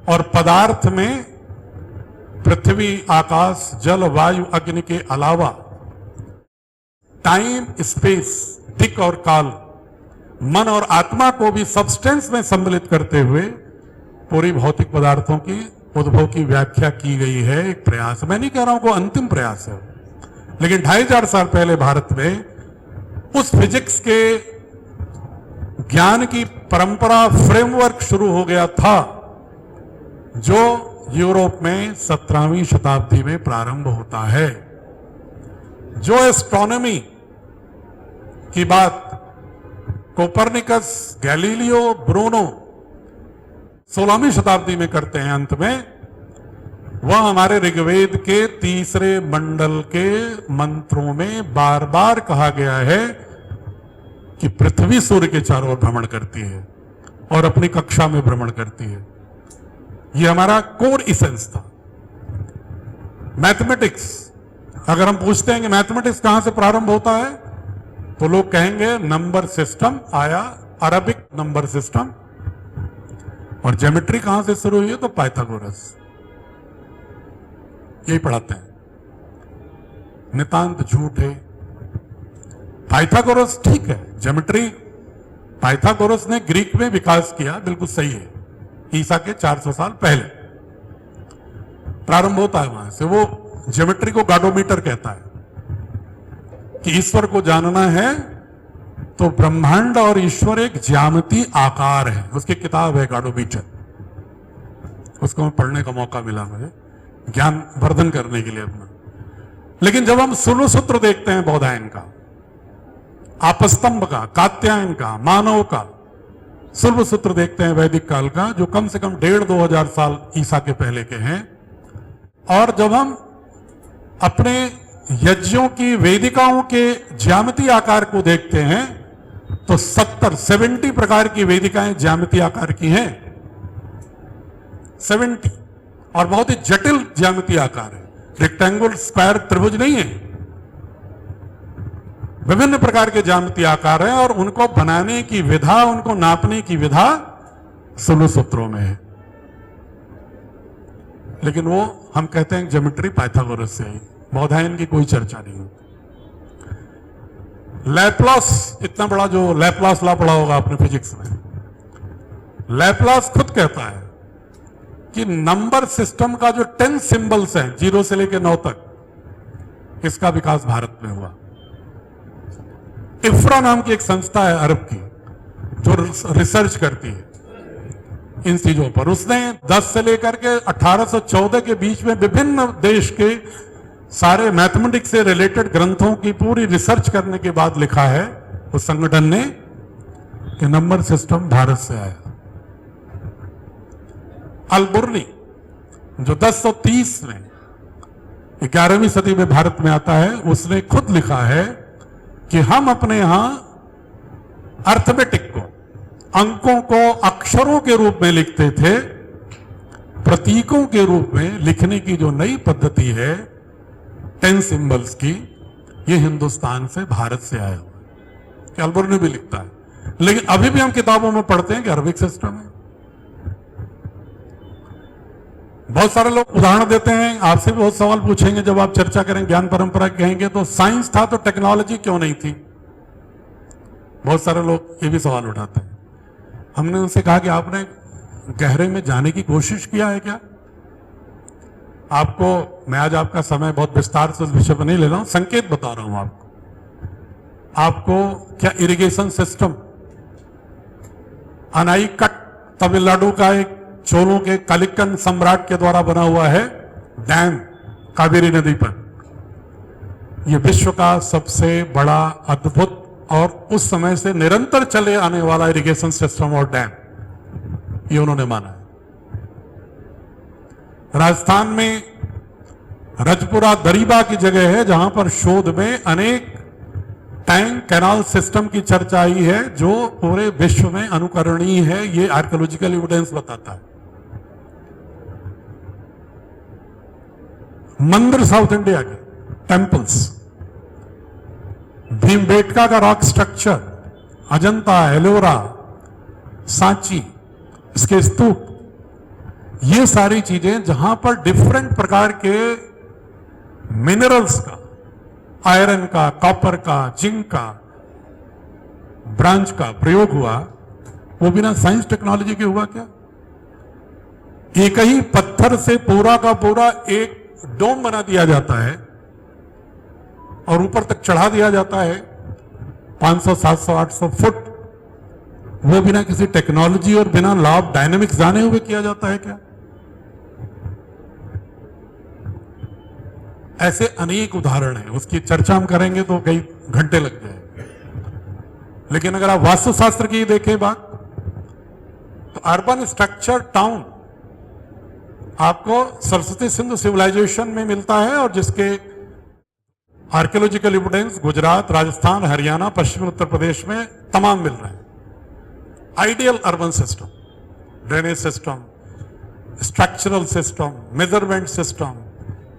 और पदार्थ में पृथ्वी, आकाश, जल, वायु, अग्नि के अलावा टाइम, स्पेस, दिक और काल, मन और आत्मा को भी सब्सटेंस में सम्मिलित करते हुए पूरी भौतिक पदार्थों की उद्भव की व्याख्या की गई है। एक प्रयास, मैं नहीं कह रहा हूं को अंतिम प्रयास है, लेकिन 2500 साल पहले भारत में उस फिजिक्स के ज्ञान की परंपरा, फ्रेमवर्क शुरू हो गया था जो यूरोप में 17वीं शताब्दी में प्रारंभ होता है। जो एस्ट्रोनॉमी की बात कोपरनिकस, गैलीलियो, ब्रूनो 16वीं शताब्दी में करते हैं अंत में, वह हमारे ऋग्वेद के तीसरे मंडल के मंत्रों में बार बार कहा गया है कि पृथ्वी सूर्य के चारों ओर भ्रमण करती है और अपनी कक्षा में भ्रमण करती है। यह हमारा कोर इसेंस था। मैथमेटिक्स, अगर हम पूछते हैं कि मैथमेटिक्स कहां से प्रारंभ होता है, तो लोग कहेंगे नंबर सिस्टम आया, अरबिक नंबर सिस्टम। और ज्योमेट्री कहां से शुरू हुई है, तो पाइथागोरस, यही पढ़ाते हैं। नितांत झूठ है। पाइथागोरस ठीक है, ज्योमेट्री पाइथागोरस ने ग्रीक में विकास किया, बिल्कुल सही है। ईसा के 400 साल पहले प्रारंभ होता है वहां से। वो ज्योमेट्री को गाडोमीटर कहता है कि ईश्वर को जानना है तो ब्रह्मांड और ईश्वर एक ज्यामिति आकार है। उसकी किताब है गाडोमीटर, उसको मैं पढ़ने का मौका मिला मुझे ज्ञान वर्धन करने के लिए अपना। लेकिन जब हम सूर्य सूत्र देखते हैं बौधायन का, आपस्तंभ का, कात्यायन का, मानव का, सूर्य सूत्र देखते हैं वैदिक काल का, जो कम से कम 1500-2000 साल ईसा के पहले के हैं। और जब हम अपने यज्ञों की, वेदिकाओं के ज्यामिति आकार को देखते हैं तो 70 प्रकार की वेदिकाएं ज्यामिति आकार की हैं, 70, और बहुत ही जटिल ज्यामिति आकार है। रेक्टेंगल, स्क्वायर, त्रिभुज नहीं है, विभिन्न प्रकार के ज्यामिति आकार हैं और उनको बनाने की विधा, उनको नापने की विधा सूर्य सूत्रों में है। लेकिन वो हम कहते हैं ज्योमेट्री पाइथागोरस से आई, बौधायन की कोई चर्चा नहीं होती। लैप्लास, इतना बड़ा जो लैप्लास लॉ पढ़ा होगा आपने फिजिक्स में, लैप्लास खुद कहता है कि नंबर सिस्टम का जो 10 सिंबल्स हैं 0 से लेकर 9 तक, इसका विकास भारत में हुआ। इफ्रा नाम की एक संस्था है अरब की जो रिसर्च करती है इन चीजों पर। उसने 10 से लेकर के 1814 के बीच में विभिन्न देश के सारे मैथमेटिक्स से रिलेटेड ग्रंथों की पूरी रिसर्च करने के बाद लिखा है उस संगठन ने कि नंबर सिस्टम भारत से आया। अलबुर्नी जो 1030 में 11वीं सदी में भारत में आता है, उसने खुद लिखा है कि हम अपने यहां अर्थमेटिक को, अंकों को अक्षरों के रूप में लिखते थे, प्रतीकों के रूप में लिखने की जो नई पद्धति है 10 सिंबल्स की, ये हिंदुस्तान से, भारत से आया हुआ। अलबुर्नी भी लिखता है, लेकिन अभी भी हम किताबों में पढ़ते हैं कि अरबिक सिस्टम है। बहुत सारे लोग उदाहरण देते हैं, आपसे भी बहुत सवाल पूछेंगे जब आप चर्चा करें ज्ञान परंपरा कहेंगे तो साइंस था तो टेक्नोलॉजी क्यों नहीं थी। बहुत सारे लोग ये भी सवाल उठाते हैं। हमने उनसे कहा कि आपने गहरे में जाने की कोशिश किया है क्या? आपको, मैं आज आपका समय बहुत विस्तार से उस विषय पर नहीं ले रहा हूं, संकेत बता रहा हूं आपको क्या इरिगेशन सिस्टम, अनाईकट तमिलनाडु का एक चोलों के कलिक्कन सम्राट के द्वारा बना हुआ है डैम कावेरी नदी पर, यह विश्व का सबसे बड़ा, अद्भुत और उस समय से निरंतर चले आने वाला इरिगेशन सिस्टम और डैम, ये उन्होंने माना है। राजस्थान में रजपुरा दरीबा की जगह है जहां पर शोध में अनेक टैंक कैनाल सिस्टम की चर्चा आई है जो पूरे विश्व में अनुकरणीय है, ये आर्कियोलॉजिकल एविडेंस बताता है। मंदिर साउथ इंडिया के टेंपल्स, भीमबेटका का रॉक स्ट्रक्चर, अजंता, एलोरा, सांची, इसके स्तूप, ये सारी चीजें जहां पर डिफरेंट प्रकार के मिनरल्स का, आयरन का, कॉपर का, जिंक का, ब्रांच का प्रयोग हुआ, वो बिना साइंस टेक्नोलॉजी के हुआ क्या? एक ही पत्थर से पूरा का पूरा एक डोम बना दिया जाता है और ऊपर तक चढ़ा दिया जाता है 500, 700, 800 फुट। वो बिना किसी टेक्नोलॉजी और बिना लॉ ऑफ डायनेमिक्स जाने हुए किया जाता है क्या? ऐसे अनेक उदाहरण हैं, उसकी चर्चा हम करेंगे तो कई घंटे लग जाएंगे। लेकिन अगर आप वास्तुशास्त्र की देखें बात, तो अर्बन स्ट्रक्चर टाउन आपको सरस्वती सिंधु सिविलाइजेशन में मिलता है और जिसके आर्कियोलॉजिकल एविडेंस गुजरात, राजस्थान, हरियाणा, पश्चिमी उत्तर प्रदेश में तमाम मिल रहे हैं। Ideal urban system, drainage system, structural system, measurement system,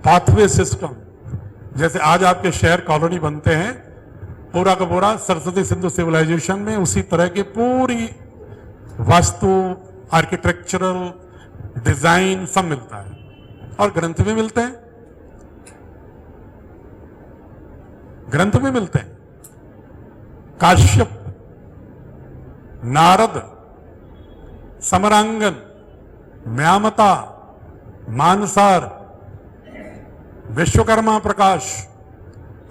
pathway system, जैसे आज आपके शहर कॉलोनी बनते हैं, पूरा का पूरा सरस्वती सिंधु सिविलाइजेशन में उसी तरह की पूरी वास्तु, आर्किटेक्चरल डिजाइन सब मिलता है। और ग्रंथ भी मिलते हैं, ग्रंथ भी मिलते हैं। काश्यप, नारद, समरांगन, म्यामता, मानसार, विश्वकर्मा प्रकाश,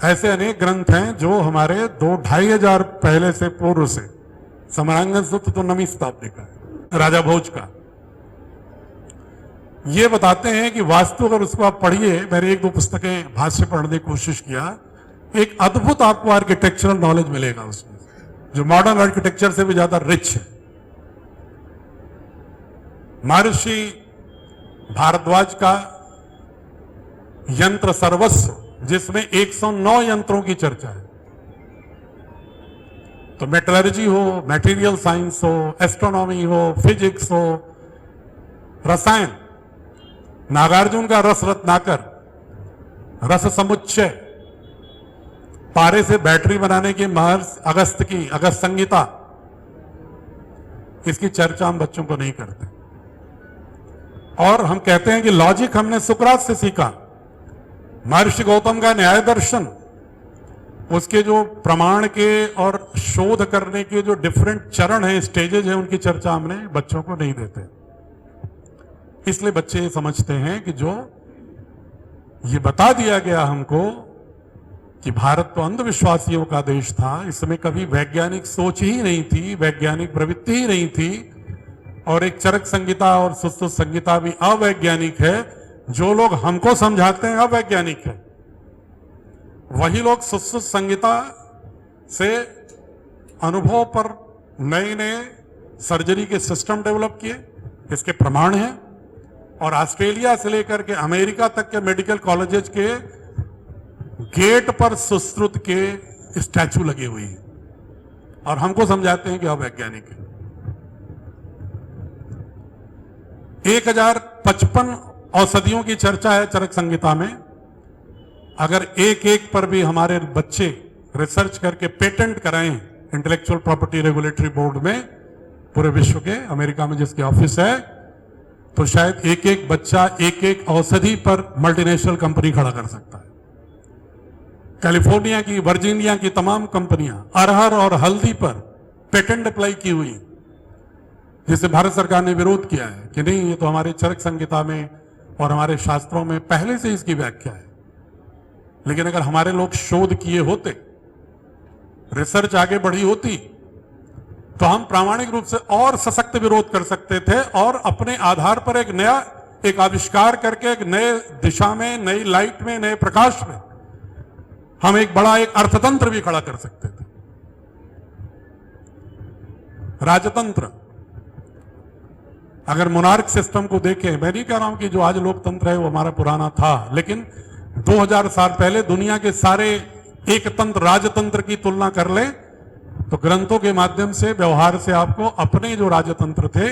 ऐसे अनेक ग्रंथ हैं जो हमारे 2-2.5 हजार पहले से पूर्व से, समरांगन सूत्र तो 9वीं शताब्दी का है, राजा भोज का। ये बताते हैं कि वास्तु, अगर उसको आप पढ़िए, मैंने 1-2 पुस्तकें भाष्य पढ़ने की कोशिश किया, एक अद्भुत आपको आर्किटेक्चरल नॉलेज मिलेगा उसमें, जो मॉडर्न आर्किटेक्चर से भी ज्यादा रिच है। महर्षि भारद्वाज का यंत्र सर्वस्व, जिसमें 109 यंत्रों की चर्चा है, तो मेटलर्जी हो, मटेरियल साइंस हो, एस्ट्रोनॉमी हो, फिजिक्स हो, रसायन, नागार्जुन का रस रत्नाकर, रस समुच्चय, पारे से बैटरी बनाने की महर्षि अगस्त की अगस्त संहिता, इसकी चर्चा हम बच्चों को नहीं करते। और हम कहते हैं कि लॉजिक हमने सुकरात से सीखा। महर्षि गौतम का न्याय दर्शन, उसके जो प्रमाण के और शोध करने के जो डिफरेंट चरण हैं, स्टेजेज हैं, उनकी चर्चा हमने बच्चों को नहीं देते। इसलिए बच्चे ये समझते हैं कि जो ये बता दिया गया हमको कि भारत तो अंधविश्वासियों का देश था, इसमें कभी वैज्ञानिक सोच ही नहीं थी, वैज्ञानिक प्रवृत्ति ही नहीं थी, और एक चरक संहिता और सुश्रुत संहिता भी अवैज्ञानिक है। जो लोग हमको समझाते हैं अवैज्ञानिक है, वही लोग सुश्रुत संहिता से अनुभव पर नए नए सर्जरी के सिस्टम डेवलप किए, इसके प्रमाण हैं। और ऑस्ट्रेलिया से लेकर के अमेरिका तक के मेडिकल कॉलेजेस के गेट पर सुश्रुत के स्टैचू लगे हुए हैं, और हमको समझाते हैं कि अवैज्ञानिक है। 1055 औषधियों की चर्चा है चरक संहिता में। अगर एक एक पर भी हमारे बच्चे रिसर्च करके पेटेंट कराएं इंटेलेक्चुअल प्रॉपर्टी रेगुलेटरी बोर्ड में, पूरे विश्व के, अमेरिका में जिसकी ऑफिस है, तो शायद एक एक बच्चा एक एक औषधि पर मल्टीनेशनल कंपनी खड़ा कर सकता है। कैलिफोर्निया की, वर्जीनिया की तमाम कंपनियां अरहर और हल्दी पर पेटेंट अप्लाई की हुई, जिसे भारत सरकार ने विरोध किया है कि नहीं, ये तो हमारे चरक संहिता में और हमारे शास्त्रों में पहले से इसकी व्याख्या है। लेकिन अगर हमारे लोग शोध किए होते, रिसर्च आगे बढ़ी होती, तो हम प्रामाणिक रूप से और सशक्त विरोध कर सकते थे और अपने आधार पर एक नया एक आविष्कार करके एक नए दिशा में, नई लाइट में, नए प्रकाश में हम एक बड़ा एक अर्थतंत्र भी खड़ा कर सकते थे। राजतंत्र, अगर मोनार्क सिस्टम को देखें, मैं नहीं कह रहा हूं कि जो आज लोकतंत्र है वो हमारा पुराना था, लेकिन 2000 साल पहले दुनिया के सारे एक तंत्र, राजतंत्र की तुलना कर ले तो ग्रंथों के माध्यम से, व्यवहार से आपको अपने जो राजतंत्र थे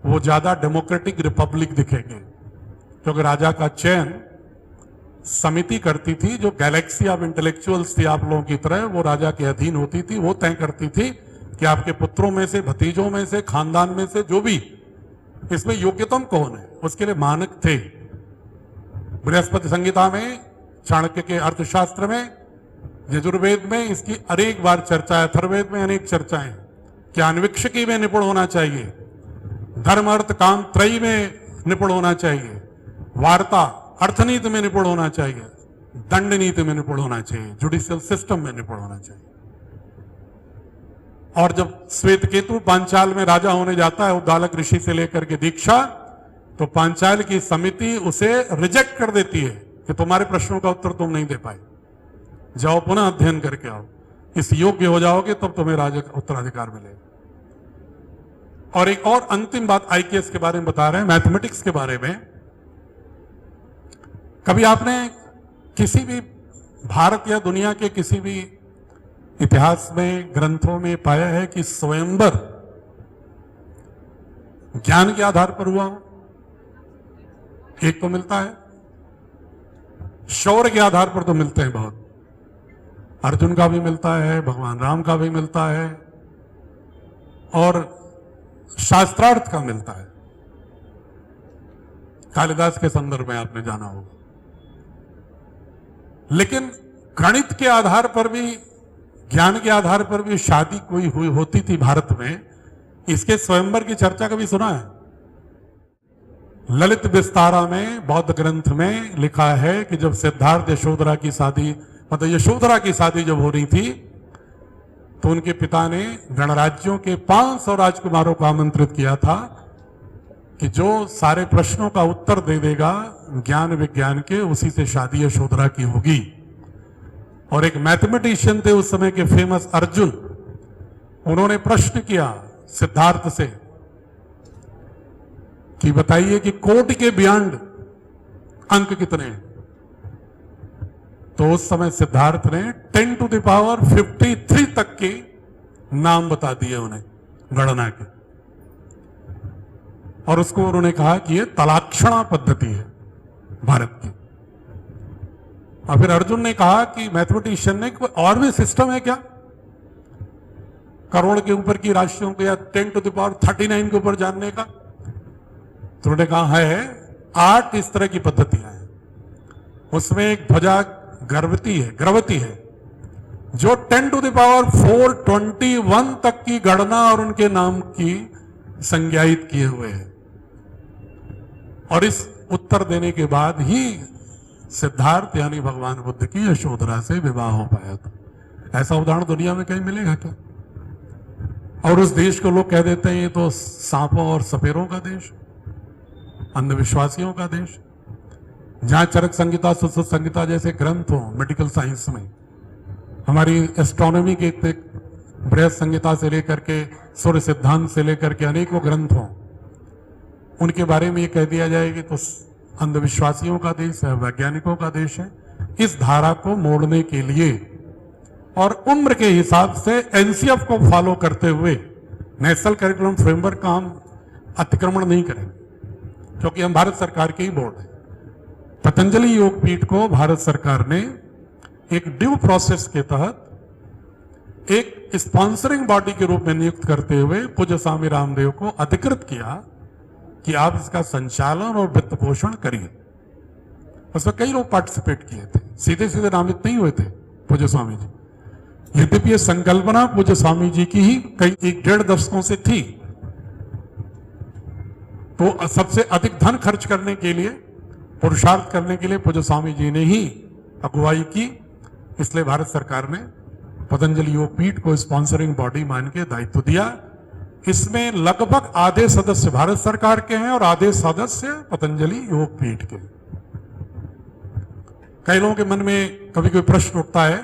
वो ज्यादा डेमोक्रेटिक रिपब्लिक दिखेंगे, क्योंकि राजा का चयन समिति करती थी, जो गैलेक्सी ऑफ इंटेलेक्चुअल्स थी आप लोगों की तरह, वो राजा के अधीन होती थी। वो तय करती थी कि आपके पुत्रों में से, भतीजों में से, खानदान में से जो भी इसमें योग्यतम कौन है, उसके लिए मानक थे। बृहस्पति संहिता में, चाणक्य के अर्थशास्त्र में, यजुर्वेद में इसकी अनेक बार चर्चा है, अथर्ववेद में अनेक चर्चाएं कि अन्वीक्षिकी में निपुण होना चाहिए, धर्म अर्थ काम त्रयी में निपुण होना चाहिए, वार्ता अर्थनीति में निपुण होना चाहिए, दंड नीति में निपुण होना चाहिए, जुडिशियल सिस्टम में निपुण होना चाहिए। और जब श्वेत केतु पांचाल में राजा होने जाता है उद्दालक ऋषि से लेकर के दीक्षा, तो पांचाल की समिति उसे रिजेक्ट कर देती है कि तुम्हारे प्रश्नों का उत्तर तुम नहीं दे पाए, जाओ पुनः अध्ययन करके आओ, इस योग्य हो जाओगे तब तुम्हें राजा उत्तराधिकार मिलेगा। और एक और अंतिम बात आईकेएस के बारे में बता रहे हैं, मैथमेटिक्स के बारे में। कभी आपने किसी भी भारत या दुनिया के किसी भी इतिहास में, ग्रंथों में पाया है कि स्वयंवर ज्ञान के आधार पर हुआ हो? एक तो मिलता है, शौर्य के आधार पर तो मिलते हैं बहुत, अर्जुन का भी मिलता है, भगवान राम का भी मिलता है, और शास्त्रार्थ का मिलता है। कालिदास के संदर्भ में आपने जाना होगा। लेकिन गणित के आधार पर भी, ज्ञान के आधार पर भी शादी कोई हुई होती थी भारत में, इसके स्वयंवर की चर्चा कभी सुना है? ललित विस्तारा में, बौद्ध ग्रंथ में लिखा है कि जब सिद्धार्थ यशोधरा की शादी, मतलब यशोधरा की शादी जब हो रही थी, तो उनके पिता ने गणराज्यों के 500 राजकुमारों को आमंत्रित किया था कि जो सारे प्रश्नों का उत्तर दे देगा ज्ञान विज्ञान के, उसी से शादी यशोधरा की होगी। और एक मैथमेटिशियन थे उस समय के फेमस अर्जुन, उन्होंने प्रश्न किया सिद्धार्थ से कि बताइए कि कोटि के बियॉन्ड अंक कितने हैं? तो उस समय सिद्धार्थ ने 10 टू द पावर 53 तक के नाम बता दिए उन्हें गणना के, और उसको उन्होंने कहा कि ये तलाक्षणा पद्धति है भारत की। और फिर अर्जुन ने कहा कि मैथमेटिशियन ने, कोई और भी सिस्टम है क्या करोड़ के ऊपर की राशियों को या 10 टू द पावर 39 के ऊपर जानने का? तो उन्होंने कहा है 8 इस तरह की पद्धतियां हैं। उसमें एक ध्वजा ग्रवती है जो 10 टू द पावर 421 तक की गणना और उनके नाम की संज्ञायित किए हुए हैं। और इस उत्तर देने के बाद ही सिद्धार्थ यानी भगवान बुद्ध की यशोधरा से विवाह हो पाया था। ऐसा उदाहरण दुनिया में कहीं मिलेगा क्या? और उस देश को लोग कह देते हैं ये तो सांपों और सपेरों का देश, अंधविश्वासियों का देश, जहां चरक संहिता, सुश्रुत संहिता जैसे ग्रंथ हो मेडिकल साइंस में, हमारी एस्ट्रोनॉमी के बृहद संहिता से लेकर के सूर्य सिद्धांत से लेकर के अनेकों ग्रंथ हो, उनके बारे में ये कह दिया जाए कि तो अंधविश्वासियों का देश है, वैज्ञानिकों का देश है। इस धारा को मोड़ने के लिए और उम्र के हिसाब से एनसीएफ को फॉलो करते हुए नेशनल करिकुलम फ्रेमवर्क का हम अतिक्रमण नहीं करेंगे, क्योंकि हम भारत सरकार के ही बोर्ड है। पतंजलि योगपीठ को भारत सरकार ने एक ड्यू प्रोसेस के तहत एक स्पॉन्सरिंग बॉडी के रूप में नियुक्त करते हुए पूज्य स्वामी रामदेव को अधिकृत किया कि आप इसका संचालन और वित्त पोषण करिए। उसमें कई लोग पार्टिसिपेट किए थे, सीधे सीधे नामित नहीं हुए थे पूज्य स्वामी जी। यद्यपि ये संकल्पना पूज्य स्वामी जी की ही कई 1-1.5 दशकों से थी, तो सबसे अधिक धन खर्च करने के लिए, पुरुषार्थ करने के लिए पूज्य स्वामी जी ने ही अगुवाई की। इसलिए भारत सरकार ने पतंजलि योगपीठ को स्पॉन्सरिंग बॉडी मान के दायित्व दिया। इसमें लगभग आधे सदस्य भारत सरकार के हैं और आधे सदस्य पतंजलि योगपीठ के। कई लोगों के मन में कभी कोई प्रश्न उठता है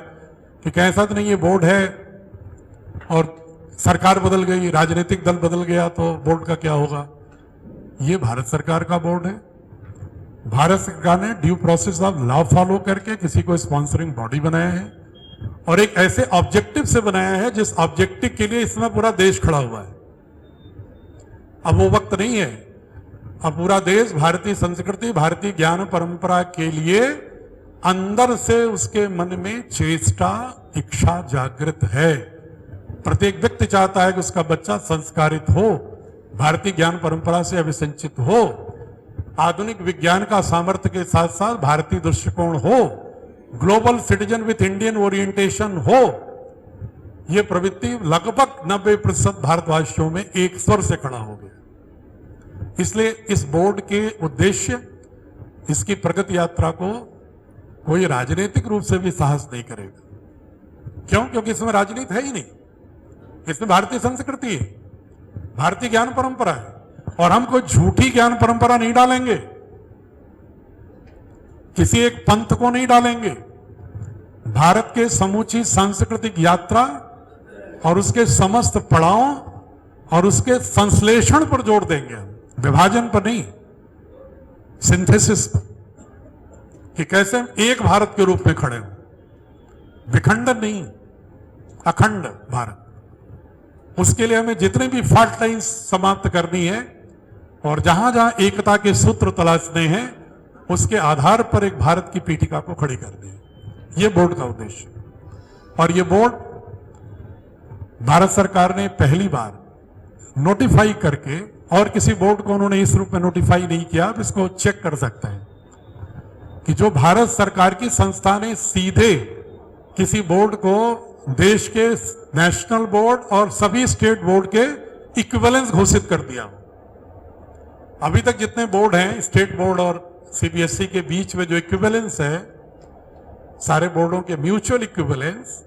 कि कैसा तो नहीं ये बोर्ड है और सरकार बदल गई, राजनीतिक दल बदल गया तो बोर्ड का क्या होगा? ये भारत सरकार का बोर्ड है। भारत सरकार ने due process of law follow करके किसी को स्पॉन्सरिंग बॉडी बनाया है और एक ऐसे ऑब्जेक्टिव से बनाया है जिस ऑब्जेक्टिव के लिए इसमें पूरा देश खड़ा हुआ है। अब वो वक्त नहीं है, अब पूरा देश भारतीय संस्कृति, भारतीय ज्ञान परंपरा के लिए अंदर से उसके मन में चेष्टा, इच्छा जागृत है। प्रत्येक व्यक्ति चाहता है कि उसका बच्चा संस्कारित हो, भारतीय ज्ञान परंपरा से अभिसंचित हो, आधुनिक विज्ञान का सामर्थ्य के साथ साथ भारतीय दृष्टिकोण हो, global citizen with Indian orientation हो, यह प्रवृत्ति लगभग 90% भारतवासियों में एक स्वर से खड़ा हो गया। इसलिए इस बोर्ड के उद्देश्य, इसकी प्रगति यात्रा को कोई राजनीतिक रूप से भी साहस नहीं करेगा। क्यों? क्योंकि इसमें राजनीति है ही नहीं, इसमें भारतीय संस्कृति है, भारतीय ज्ञान परंपरा है, और हम कोई झूठी ज्ञान परंपरा नहीं डालेंगे, किसी एक पंथ को नहीं डालेंगे। भारत के समूची सांस्कृतिक यात्रा और उसके समस्त पड़ावों और उसके संश्लेषण पर जोर देंगे हम, विभाजन पर नहीं, सिंथेसिस पर, कि कैसे हम एक भारत के रूप में खड़े हों, विखंडन नहीं, अखंड भारत। उसके लिए हमें जितने भी फॉल्ट लाइन्स समाप्त करनी है और जहां जहां एकता के सूत्र तलाशने हैं, उसके आधार पर एक भारत की पीठिका को खड़ी करनी है, यह बोर्ड का उद्देश्य। और यह बोर्ड भारत सरकार ने पहली बार नोटिफाई करके, और किसी बोर्ड को उन्होंने इस रूप में नोटिफाई नहीं किया, आप इसको चेक कर सकते हैं कि जो भारत सरकार की संस्था ने सीधे किसी बोर्ड को देश के नेशनल बोर्ड और सभी स्टेट बोर्ड के इक्विवेलेंस घोषित कर दिया। अभी तक जितने बोर्ड हैं, स्टेट बोर्ड और सीबीएसई के बीच में जो इक्विवेलेंस है, सारे बोर्डों के म्यूचुअल इक्विवेलेंस,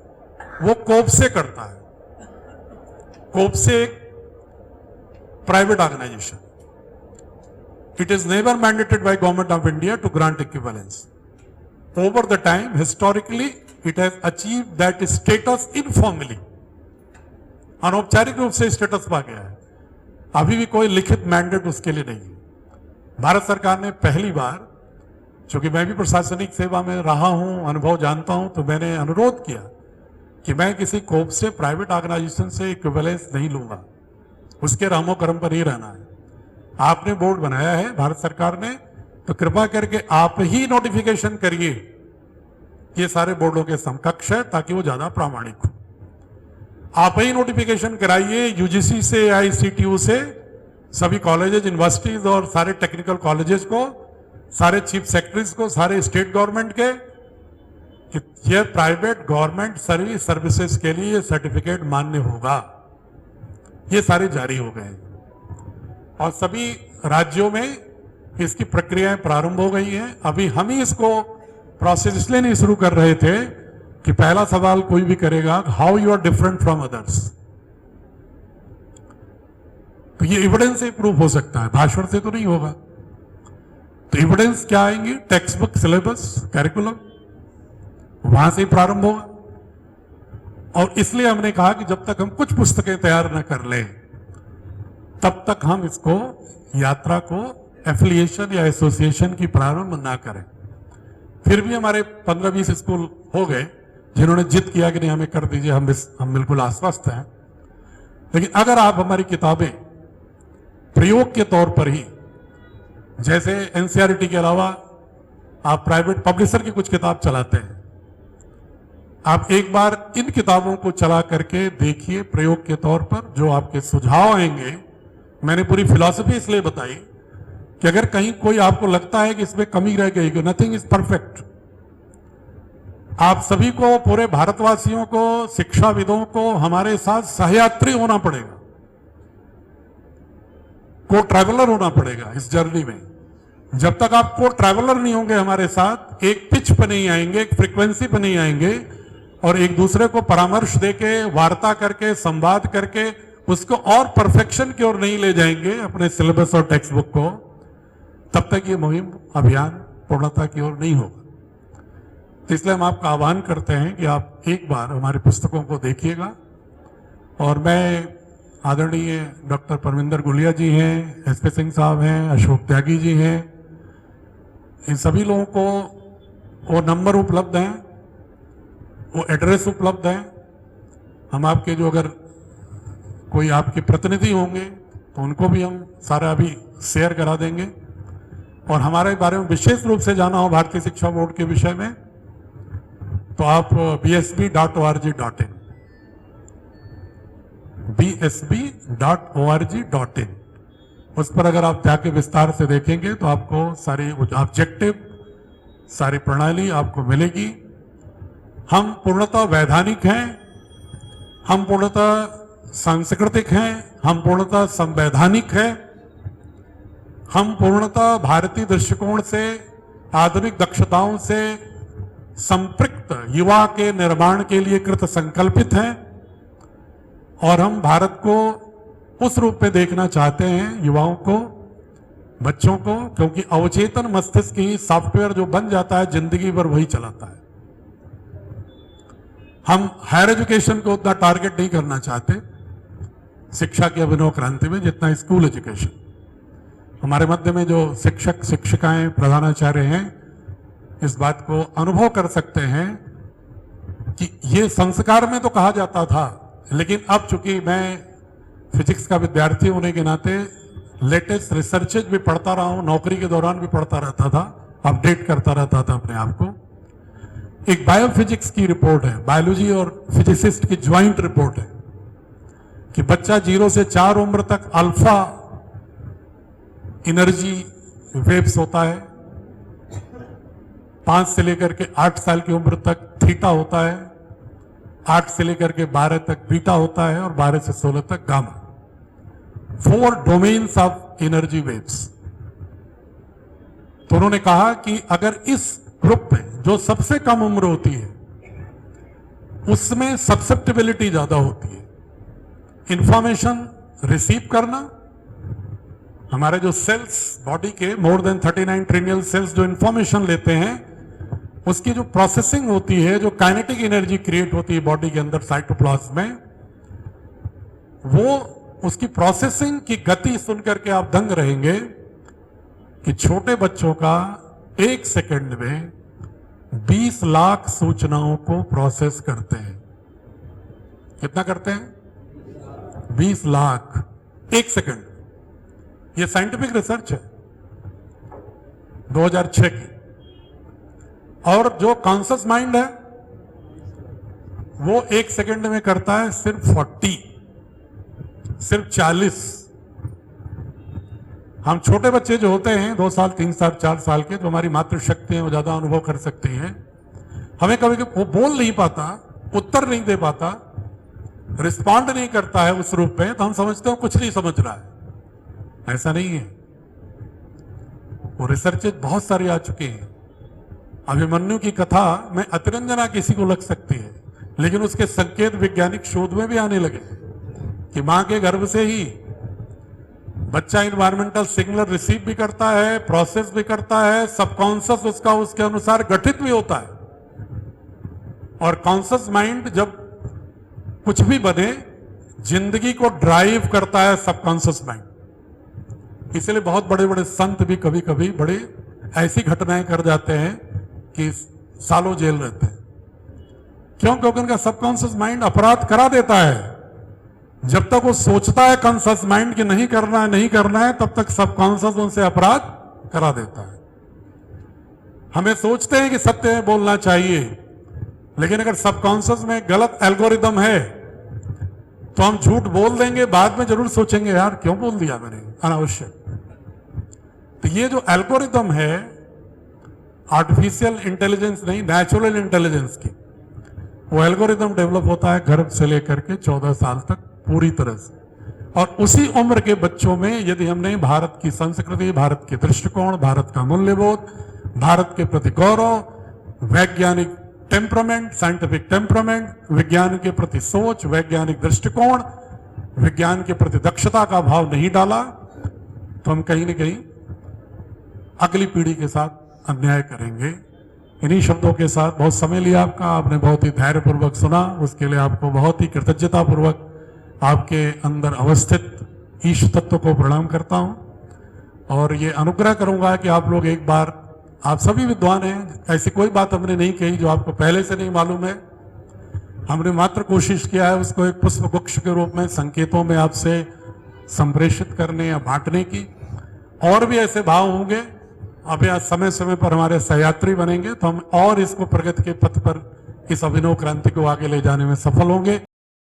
वो कोप्से करता है। कोप्से एक private organisation, it is never mandated by government of India to grant equivalence. Over the time, historically, it has achieved that status informally. अनौपचारिक रूप से स्टेटस पा गया है, अभी भी कोई लिखित मैंडेट उसके लिए नहीं है। भारत सरकार ने पहली बार, चूंकि मैं भी प्रशासनिक सेवा में रहा हूं, अनुभव जानता हूं, तो मैंने अनुरोध किया कि मैं किसी कोप से, प्राइवेट ऑर्गेनाइजेशन से इक्विवेलेंस नहीं लूंगा, उसके रहमो कर्म पर ही रहना है। आपने बोर्ड बनाया है भारत सरकार ने, तो कृपा करके आप ही नोटिफिकेशन करिए, ये सारे बोर्डों के समकक्ष है, ताकि वो ज्यादा प्रामाणिक हो। आप ही नोटिफिकेशन कराइए यूजीसी से, आईसीटीयू से, सभी कॉलेजेस, यूनिवर्सिटीज और सारे टेक्निकल कॉलेजेस को, सारे चीफ सेक्रेटरीज को, सारे स्टेट गवर्नमेंट के, कि ये प्राइवेट गवर्नमेंट सर्विसेज के लिए सर्टिफिकेट मान्य होगा। ये सारे जारी हो गए और सभी राज्यों में इसकी प्रक्रियाएं प्रारंभ हो गई हैं। अभी हम ही इसको प्रोसेस इसलिए नहीं शुरू कर रहे थे कि पहला सवाल कोई भी करेगा, how you are different from others. तो ये एविडेंस से प्रूव हो सकता है, भाषण से तो नहीं होगा। तो एविडेंस क्या आएंगी? टेक्स्ट बुक, सिलेबस, कैरिकुलम, वहां से ही प्रारंभ होगा। और इसलिए हमने कहा कि जब तक हम कुछ पुस्तकें तैयार न कर लें, तब तक हम इसको, यात्रा को एफिलिएशन या एसोसिएशन की प्रारंभ ना करें। फिर भी हमारे 15-20 स्कूल हो गए जिन्होंने जिद किया कि नहीं, हमें कर दीजिए, हम बिल्कुल आश्वस्त हैं। लेकिन अगर आप हमारी किताबें प्रयोग के तौर पर ही, जैसे एनसीईआरटी के अलावा आप प्राइवेट पब्लिशर की कुछ किताब चलाते हैं, आप एक बार इन किताबों को चला करके देखिए प्रयोग के तौर पर, जो आपके सुझाव आएंगे। मैंने पूरी फिलॉसफी इसलिए बताई कि अगर कहीं कोई आपको लगता है कि इसमें कमी रह गई, कि नथिंग इज परफेक्ट, आप सभी को, पूरे भारतवासियों को, शिक्षाविदों को हमारे साथ सहयात्री होना पड़ेगा, को ट्रैवलर होना पड़ेगा इस जर्नी में। जब तक आप को ट्रैवलर नहीं होंगे हमारे साथ, एक पिच पे नहीं आएंगे, एक फ्रीक्वेंसी पे नहीं आएंगे और एक दूसरे को परामर्श देके, वार्ता करके, संवाद करके उसको और परफेक्शन की ओर नहीं ले जाएंगे अपने सिलेबस और टेक्स्ट बुक को, तब तक ये मुहिम, अभियान पूर्णता की ओर नहीं होगा। तो इसलिए हम आपका आह्वान करते हैं कि आप एक बार हमारी पुस्तकों को देखिएगा। और मैं, आदरणीय डॉक्टर परमिंदर गुलिया जी हैं, एसपी सिंह साहब हैं, अशोक त्यागी जी हैं, इन सभी लोगों को वो नंबर उपलब्ध हैं, वो एड्रेस उपलब्ध हैं। हम आपके जो, अगर कोई आपके प्रतिनिधि होंगे तो उनको भी हम सारा अभी शेयर करा देंगे। और हमारे बारे में विशेष रूप से जाना हो भारतीय शिक्षा बोर्ड के विषय में, तो आप bsb.org.in उस पर अगर आप जाके विस्तार से देखेंगे तो आपको सारी ऑब्जेक्टिव, सारी प्रणाली आपको मिलेगी। हम पूर्णतः वैधानिक हैं, हम पूर्णतः सांस्कृतिक हैं, हम पूर्णतः संवैधानिक हैं, हम पूर्णतः भारतीय दृष्टिकोण से आधुनिक दक्षताओं से संपृक्त युवा के निर्माण के लिए कृत संकल्पित हैं और हम भारत को उस रूप में देखना चाहते हैं, युवाओं को, बच्चों को, क्योंकि अवचेतन मस्तिष्क ही सॉफ्टवेयर जो बन जाता है जिंदगी भर वही चलाता है। हम हायर एजुकेशन को उतना टारगेट नहीं करना चाहते शिक्षा की अभिनव क्रांति में जितना स्कूल एजुकेशन। हमारे मध्य में जो शिक्षक शिक्षिकाएं प्रधानाचार्य हैं इस बात को अनुभव कर सकते हैं कि ये संस्कार में तो कहा जाता था, लेकिन अब चूंकि मैं फिजिक्स का विद्यार्थी होने के नाते लेटेस्ट रिसर्चेज भी पढ़ता रहा हूं, नौकरी के दौरान भी पढ़ता रहता था, अपडेट करता रहता था अपने आप को। एक बायोफिजिक्स की रिपोर्ट है, बायोलॉजी और फिजिसिस्ट की ज्वाइंट रिपोर्ट है कि बच्चा 0 से 4 उम्र तक अल्फा एनर्जी वेव्स होता है, 5 से लेकर के 8 साल की उम्र तक थीटा होता है, 8 से लेकर के 12 तक बीटा होता है और 12 से 16 तक gamma. 4 domains of energy waves. तो उन्होंने कहा कि अगर इस ग्रुप में जो सबसे कम उम्र होती है उसमें सब्सेप्टिबिलिटी ज्यादा होती है, इंफॉर्मेशन रिसीव करना, हमारे जो सेल्स बॉडी के मोर देन 39 ट्रिलियन सेल्स जो इंफॉर्मेशन लेते हैं उसकी जो प्रोसेसिंग होती है, जो काइनेटिक एनर्जी क्रिएट होती है बॉडी के अंदर साइटोप्लाज्म में, वो उसकी प्रोसेसिंग की गति सुनकर के आप दंग रहेंगे कि छोटे बच्चों का 1 सेकंड में 20 लाख सूचनाओं को प्रोसेस करते हैं। कितना करते हैं? 20 लाख 1 सेकंड। ये साइंटिफिक रिसर्च है 2006 की। और जो कॉन्शियस माइंड है वो 1 सेकंड में करता है सिर्फ 40। हम छोटे बच्चे जो होते हैं 2 साल 3 साल 4 साल के, जो हमारी मातृशक्ति है वो ज्यादा अनुभव कर सकते हैं, हमें कभी वो बोल नहीं पाता, उत्तर नहीं दे पाता, रिस्पॉन्ड नहीं करता है उस रूप में, तो हम समझते हैं कुछ नहीं समझ रहा है। ऐसा नहीं है। वो रिसर्चेज बहुत सारी आ चुकी हैं। अभिमन्यु की कथा में अतिरंजना किसी को लग सकती है, लेकिन उसके संकेत वैज्ञानिक शोध में भी आने लगे कि मां के गर्भ से ही बच्चा इन्वायरमेंटल सिग्नल रिसीव भी करता है, प्रोसेस भी करता है, सबकॉन्शियस उसका उसके अनुसार गठित भी होता है। और कॉन्शियस माइंड जब कुछ भी बने, जिंदगी को ड्राइव करता है सबकॉन्शियस माइंड। इसलिए बहुत बड़े बड़े संत भी कभी कभी बड़े ऐसी घटनाएं कर जाते हैं कि सालों जेल रहते हैं। क्यों? क्योंकि उनका सबकॉन्शियस माइंड अपराध करा देता है। जब तक वो सोचता है कॉन्शियस माइंड कि नहीं करना है नहीं करना है, तब तक सबकॉन्शियस उनसे अपराध करा देता है। हमें सोचते हैं कि सत्य में बोलना चाहिए, लेकिन अगर सबकॉन्शियस में गलत एल्गोरिदम है तो हम झूठ बोल देंगे, बाद में जरूर सोचेंगे यार क्यों बोल दिया मैंने अनावश्यक। तो ये जो एल्गोरिदम है आर्टिफिशियल इंटेलिजेंस नहीं, नेचुरल इंटेलिजेंस की, वो एल्गोरिदम डेवलप होता है गर्भ से लेकर के 14 साल तक पूरी तरह से। और उसी उम्र के बच्चों में यदि हमने भारत की संस्कृति, भारत के दृष्टिकोण, भारत का मूल्यबोध, भारत के प्रति गौरव, वैज्ञानिक टेम्परामेंट, साइंटिफिक टेम्परामेंट, विज्ञान के प्रति सोच, वैज्ञानिक दृष्टिकोण, विज्ञान के प्रति दक्षता का भाव नहीं डाला, तो हम कहीं न कहीं अगली पीढ़ी के साथ अन्याय करेंगे। इन्हीं शब्दों के साथ बहुत समय लिया आपका, आपने बहुत ही धैर्यपूर्वक सुना, उसके लिए आपको बहुत ही कृतज्ञतापूर्वक आपके अंदर अवस्थित ईश तत्व को प्रणाम करता हूं। और ये अनुग्रह करूंगा कि आप लोग एक बार, आप सभी विद्वान हैं, ऐसी कोई बात हमने नहीं कही जो आपको पहले से नहीं मालूम है। हमने मात्र कोशिश किया है उसको एक पुष्प गुच्छ के रूप में संकेतों में आपसे संप्रेषित करने या बांटने की। और भी ऐसे भाव होंगे, अब यह समय समय पर हमारे सहयात्री बनेंगे तो हम और इसको प्रगति के पथ पर, इस अभिनव क्रांति को आगे ले जाने में सफल होंगे।